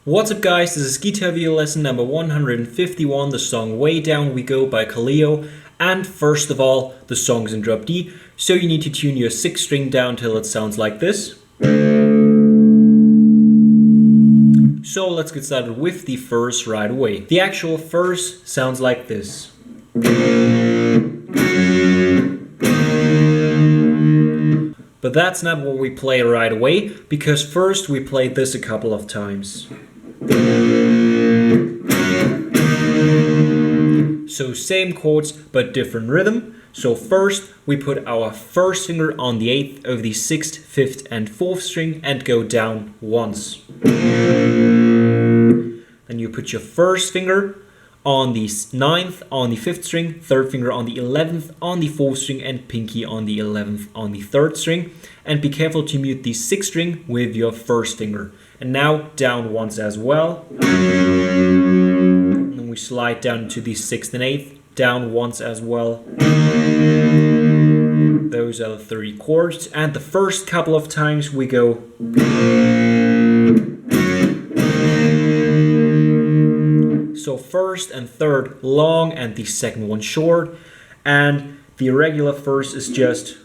What's up guys, this is guitar video lesson number 151, the song Way Down We Go by Kaleo. And first of all, the song's in drop D, so you need to tune your 6th string down till it sounds like this. So let's get started with the verse right away. The actual verse sounds like this. But that's not what we play right away, because first we played this a couple of times. So same chords but different rhythm. So first we put our first finger on the 8th of the 6th, 5th and 4th string and go down once. Then you put your first finger on the 9th on the 5th string, 3rd finger on the 11th on the 4th string and pinky on the 11th on the 3rd string. And be careful to mute the 6th string with your first finger. And now down once as well. And then we slide down to the 6th and 8th, down once as well. Those are the 3 chords. And the first couple of times we go. So first and third long and the second one short. And the irregular verse is just.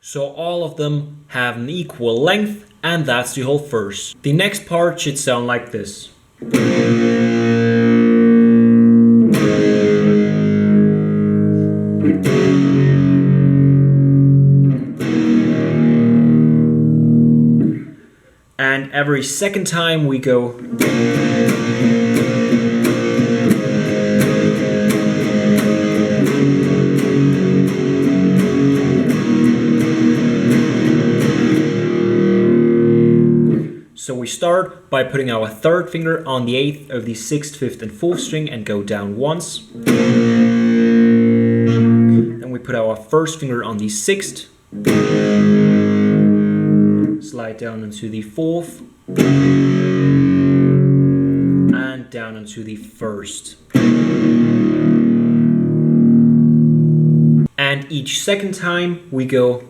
So all of them have an equal length, and that's the whole verse. The next part should sound like this. And every second time we go. So we start by putting our 3rd finger on the 8th of the 6th, 5th and 4th string and go down once. Then we put our first finger on the 6th, slide down into the 4th, and down into the 1st. And each second time we go.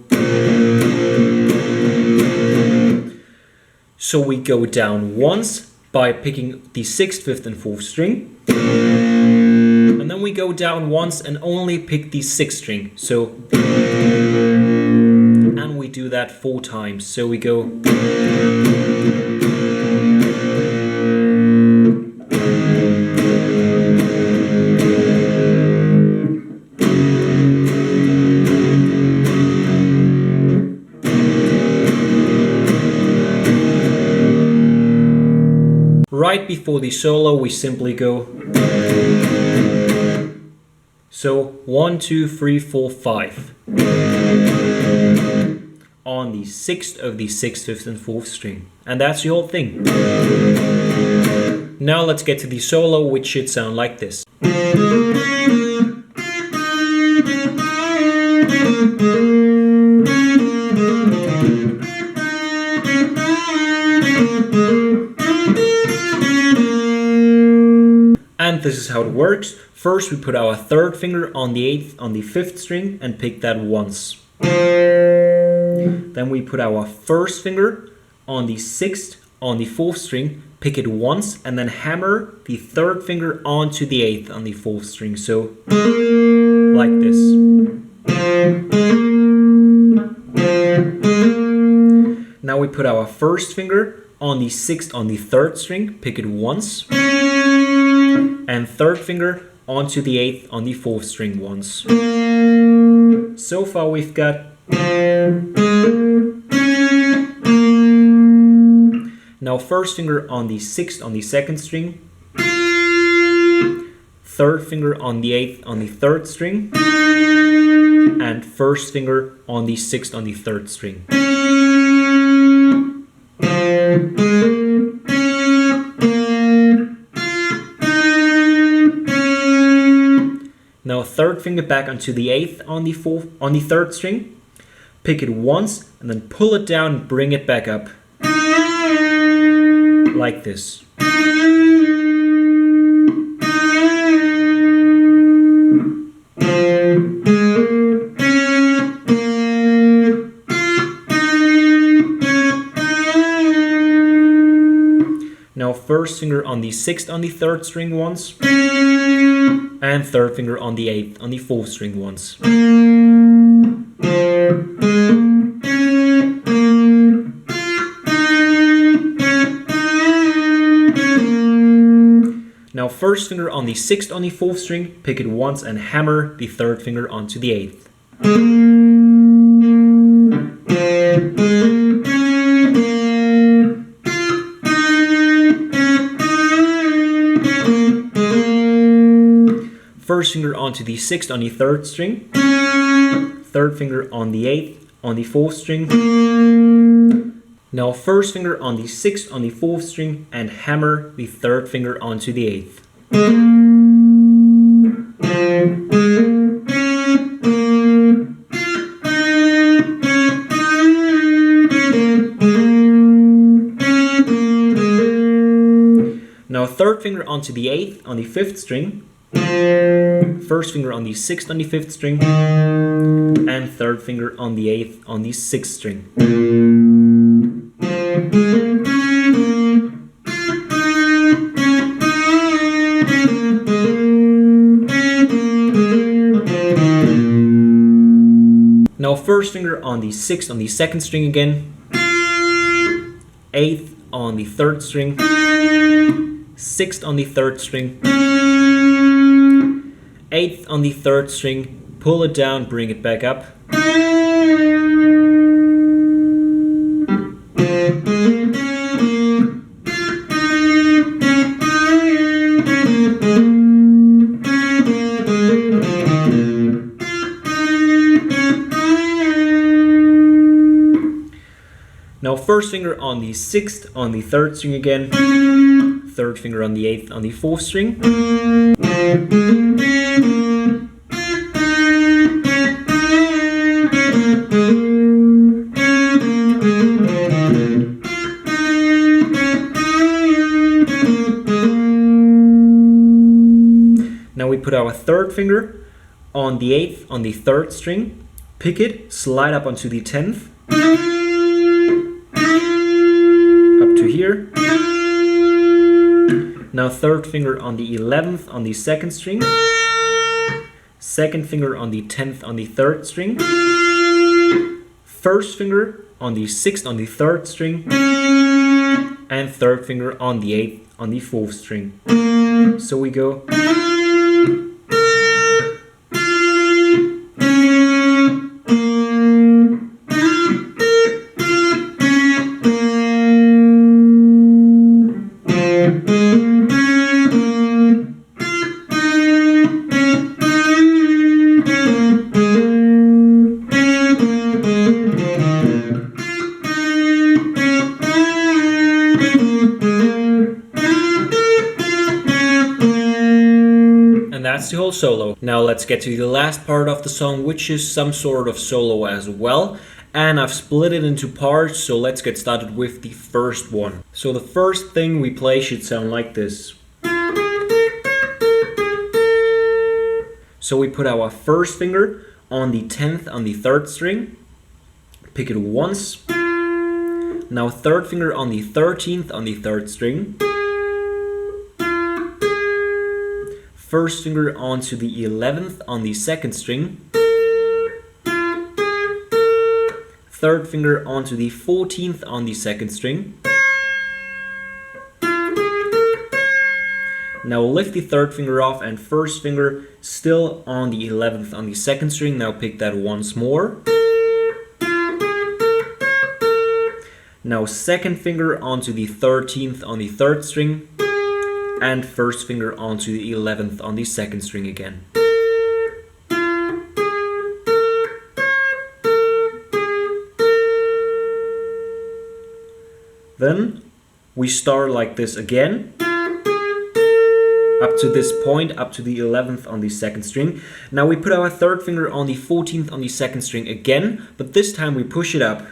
So we go down once by picking the 6th, 5th and 4th string. And then we go down once and only pick the 6th string. So, and we do that 4 times. So we go. Right before the solo we simply go. So 1, 2, 3, 4, 5 on the 6th of the 6th, 5th and 4th string. And that's the whole thing. Now let's get to the solo, which should sound like this. And this is how it works. First we put our 3rd finger on the 8th on the 5th string and pick that once. Then we put our first finger on the 6th on the 4th string, pick it once and then hammer the 3rd finger onto the 8th on the 4th string. So like this. Now we put our first finger on the 6th on the 3rd string, pick it once. And 3rd finger onto the 8th on the 4th string once. So far we've got. Now first finger on the 6th on the 2nd string. 3rd finger on the 8th on the 3rd string. And first finger on the 6th on the 3rd string. Now 3rd finger back onto the 8th on the 3rd string. Pick it once and then pull it down and bring it back up. Like this. first finger on the 6th on the 3rd string once, and third finger on the 8th on the 4th string once. Now first finger on the 6th on the 4th string, pick it once and hammer the third finger onto the 8th. First finger onto the 6th on the 3rd string, third finger on the 8th on the 4th string. Now first finger on the 6th on the 4th string and hammer the third finger onto the 8th. Now third finger onto the 8th on the 5th string, first finger on the 6th on the 5th string, and third finger on the 8th on the 6th string. Now first finger on the 6th on the 2nd string again, 8th on the 3rd string, 6th on the 3rd string, 8th on the 3rd string, pull it down, bring it back up. Now first finger on the 6th on the 3rd string again, third finger on the 8th on the 4th string. Now we put our third finger on the 8th on the 3rd string, pick it, slide up onto the 10th, up to here. Now third finger on the 11th on the 2nd string, second finger on the 10th on the 3rd string, first finger on the 6th on the 3rd string, and third finger on the 8th on the 4th string. So we go. That's the whole solo. Now let's get to the last part of the song, which is some sort of solo as well. And I've split it into parts, so let's get started with the first one. So the first thing we play should sound like this. So we put our first finger on the 10th on the 3rd string, pick it once. Now third finger on the 13th on the 3rd string. First finger onto the 11th on the 2nd string, third finger onto the 14th on the 2nd string. Now lift the third finger off and first finger still on the 11th on the 2nd string. Now pick that once more. Now second finger onto the 13th on the 3rd string, and first finger onto the 11th on the 2nd string again. Then we start like this again, up to this point, up to the 11th on the 2nd string. Now we put our third finger on the 14th on the 2nd string again, but this time we push it up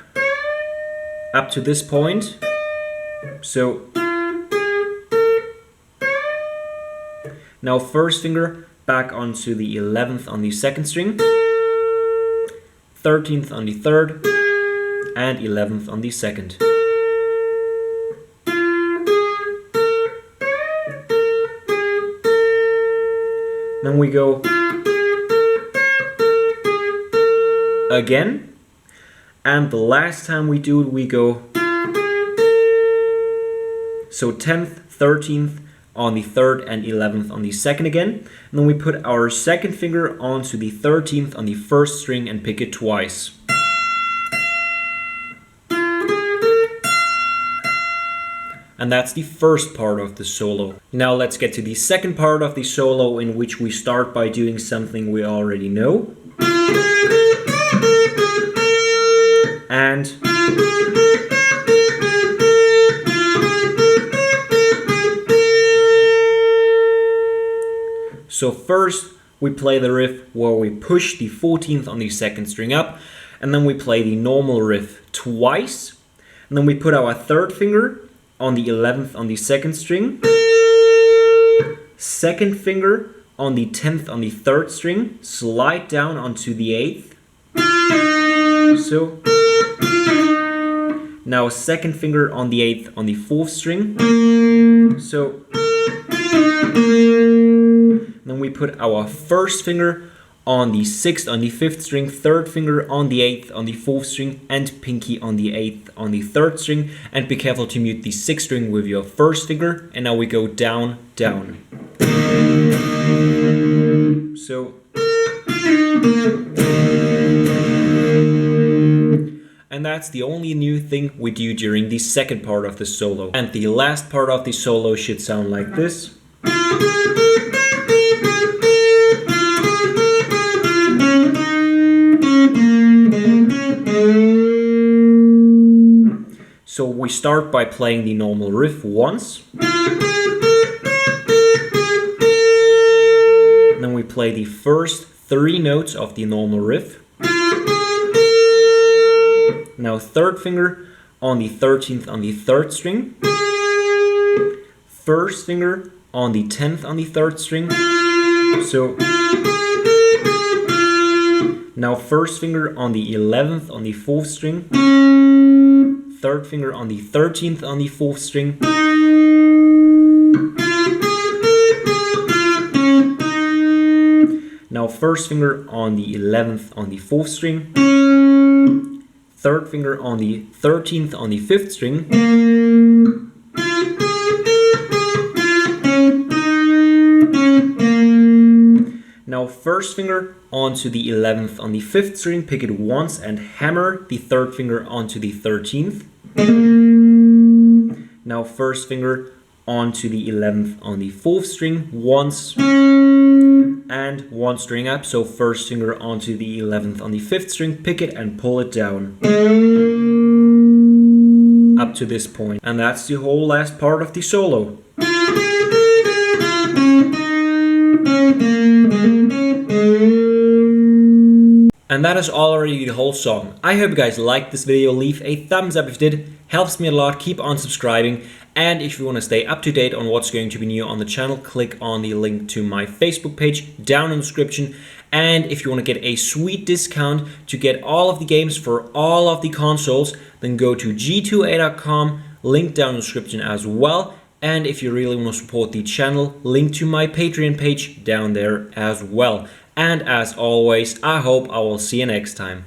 to this point. So now first finger back onto the 11th on the 2nd string, 13th on the 3rd, and 11th on the 2nd. Then we go again. And the last time we do it, we go so 10th, 13th on the 3rd and 11th on the 2nd again. And then we put our second finger onto the 13th on the 1st string and pick it twice. And that's the first part of the solo. Now let's get to the second part of the solo, in which we start by doing something we already know. And so first we play the riff where we push the 14th on the 2nd string up, and then we play the normal riff twice, and then we put our 3rd finger on the 11th on the 2nd string, 2nd finger on the 10th on the 3rd string, slide down onto the 8th. So now 2nd finger on the 8th on the 4th string. So then we put our 1st finger on the 6th on the 5th string, 3rd finger on the 8th on the 4th string, and pinky on the 8th on the 3rd string. And be careful to mute the 6th string with your 1st finger. And now we go down, down. So and that's the only new thing we do during the second part of the solo. And the last part of the solo should sound like this. So we start by playing the normal riff once. And then we play the first 3 notes of the normal riff. Now 3rd finger on the 13th on the 3rd string. 1st finger on the 10th on the 3rd string. So now 1st finger on the 11th on the 4th string. 3rd finger on the 13th on the 4th string. Now 1st finger on the 11th on the 4th string. 3rd finger on the 13th on the 5th string. Now 1st finger onto the 11th on the 5th string, pick it once and hammer the 3rd finger onto the 13th. Now 1st finger onto the 11th on the 4th string once and 1 string up, so 1st finger onto the 11th on the 5th string, pick it and pull it down up to this point. And that's the whole last part of the solo. And that is already the whole song. I hope you guys liked this video. Leave a thumbs up if you did. Helps me a lot. Keep on subscribing. And if you want to stay up to date on what's going to be new on the channel, click on the link to my Facebook page down in the description. And if you want to get a sweet discount to get all of the games for all of the consoles, then go to g2a.com, link down in the description as well. And if you really want to support the channel, link to my Patreon page down there as well. And as always, I hope I will see you next time.